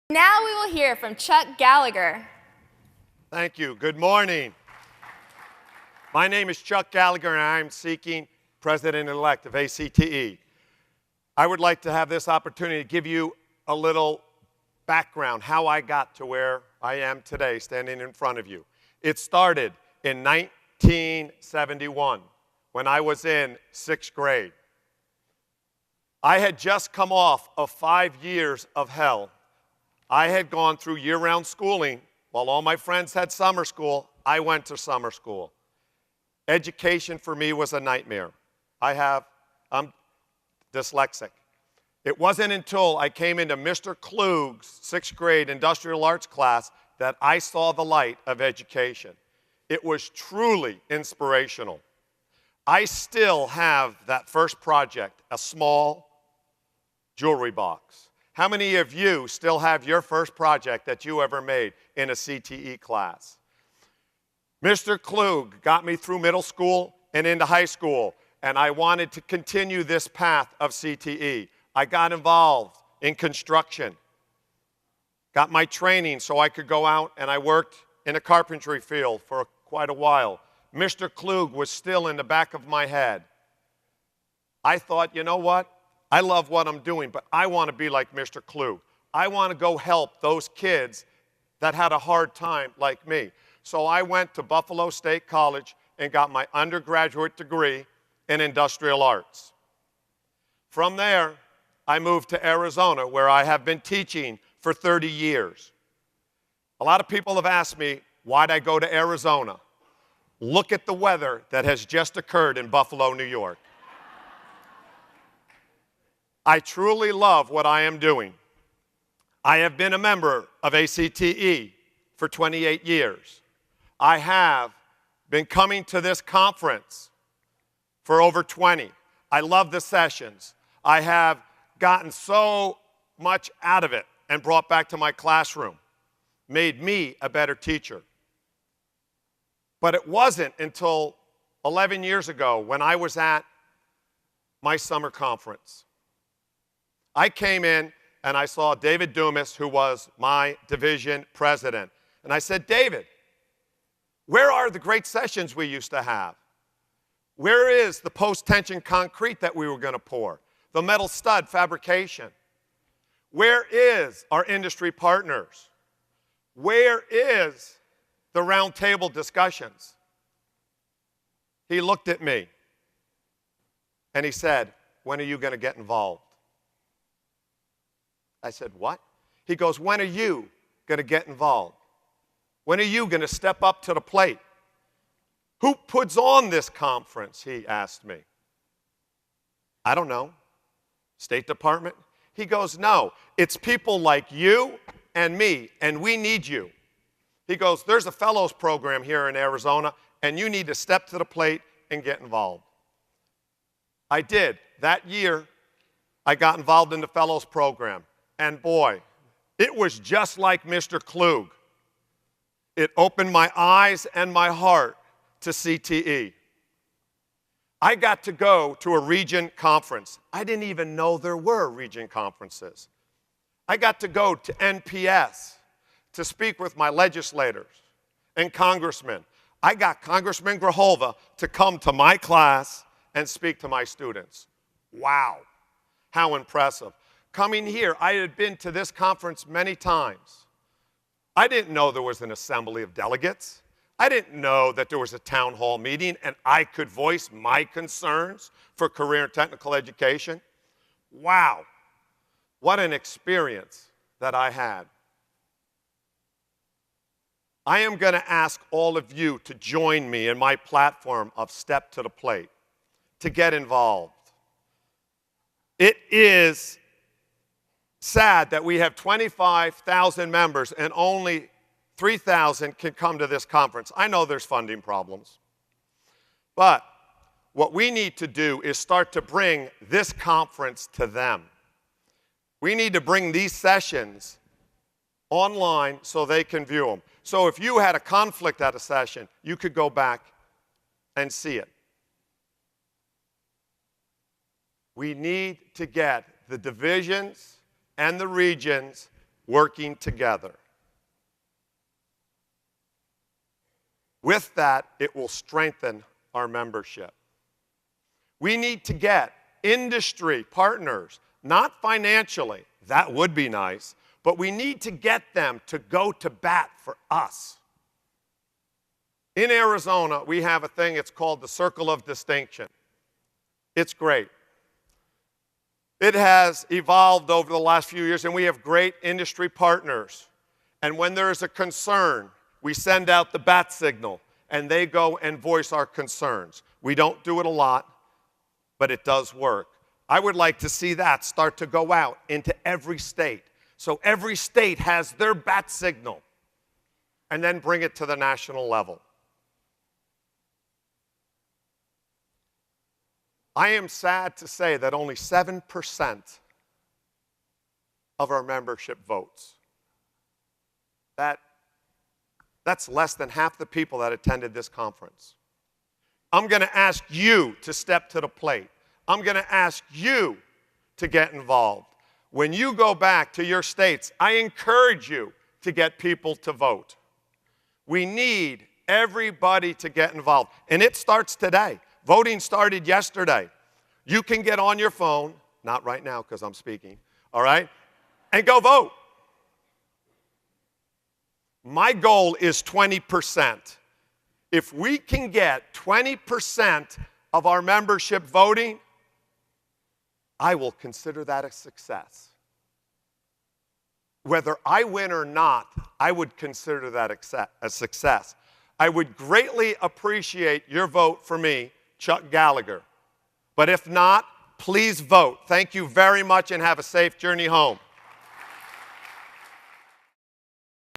Now we will hear from Chuck Gallagher. Thank you. Good morning. My name is Chuck Gallagher, and I'm seeking President-elect of ACTE. I would like to have this opportunity to give you a little background, how I got to where I am today, standing in front of you. It started in 1971, when I was in 6th grade. I had just come off of 5 years of hell. I had gone through year-round schooling. While all my friends had summer school, I went to summer school. Education for me was a nightmare. I'm dyslexic. It wasn't until I came into Mr. Klug's 6th grade industrial arts class that I saw the light of education. It was truly inspirational. I still have that first project, a small jewelry box. How many of you still have your first project that you ever made in a CTE class? Mr. Klug got me through middle school and into high school, and I wanted to continue this path of CTE. I got involved in construction, got my training so I could go out, and I worked in a carpentry field for quite a while. Mr. Klug was still in the back of my head. I thought, you know what? I love what I'm doing, but I want to be like Mr. Klug. I want to go help those kids that had a hard time like me. So I went to Buffalo State College and got my undergraduate degree in industrial arts. From there, I moved to Arizona, where I have been teaching for 30 years. A lot of people have asked me, why'd I go to Arizona? Look at the weather that has just occurred in Buffalo, New York. I truly love what I am doing. I have been a member of ACTE for 28 years. I have been coming to this conference for over 20. I love the sessions. I have gotten so much out of it and brought back to my classroom, made me a better teacher. But it wasn't until 11 years ago when I was at my summer conference. I came in and I saw David Dumas, who was my division president. And I said, David, where are the great sessions we used to have? Where is the post-tension concrete that we were going to pour? The metal stud fabrication? Where is our industry partners? Where is the round table discussions? He looked at me and he said, when are you going to get involved? I said, what? He goes, when are you going to get involved? When are you going to step up to the plate? Who puts on this conference? He asked me. I don't know. State Department? He goes, no, it's people like you and me, and we need you. He goes, there's a fellows program here in Arizona, and you need to step to the plate and get involved. I did. That year, I got involved in the fellows program. And boy, it was just like Mr. Klug. It opened my eyes and my heart to CTE. I got to go to a region conference. I didn't even know there were region conferences. I got to go to NPS to speak with my legislators and congressmen. I got Congressman Grijalva to come to my class and speak to my students. Wow, how impressive. Coming here, I had been to this conference many times. I didn't know there was an assembly of delegates. I didn't know that there was a town hall meeting and I could voice my concerns for career and technical education. Wow, what an experience that I had. I am going to ask all of you to join me in my platform of Step to the Plate, to get involved. It is sad that we have 25,000 members and only 3,000 can come to this conference. I know there's funding problems. But what we need to do is start to bring this conference to them. We need to bring these sessions online so they can view them. So if you had a conflict at a session, you could go back and see it. We need to get the divisions and the regions working together. With that, it will strengthen our membership. We need to get industry partners, not financially, that would be nice, but we need to get them to go to bat for us. In Arizona, we have a thing, it's called the Circle of Distinction. It's great. It has evolved over the last few years, and we have great industry partners. And when there is a concern, we send out the bat signal, and they go and voice our concerns. We don't do it a lot, but it does work. I would like to see that start to go out into every state. So every state has their bat signal, and then bring it to the national level. I am sad to say that only 7% of our membership votes. That's less than half the people that attended this conference. I'm going to ask you to step to the plate. I'm going to ask you to get involved. When you go back to your states, I encourage you to get people to vote. We need everybody to get involved. And it starts today. Voting started yesterday. You can get on your phone, not right now because I'm speaking, all right, and go vote. My goal is 20%. If we can get 20% of our membership voting, I will consider that a success. Whether I win or not, I would consider that a success. I would greatly appreciate your vote for me, Chuck Gallagher. But if not, please vote. Thank you very much and have a safe journey home.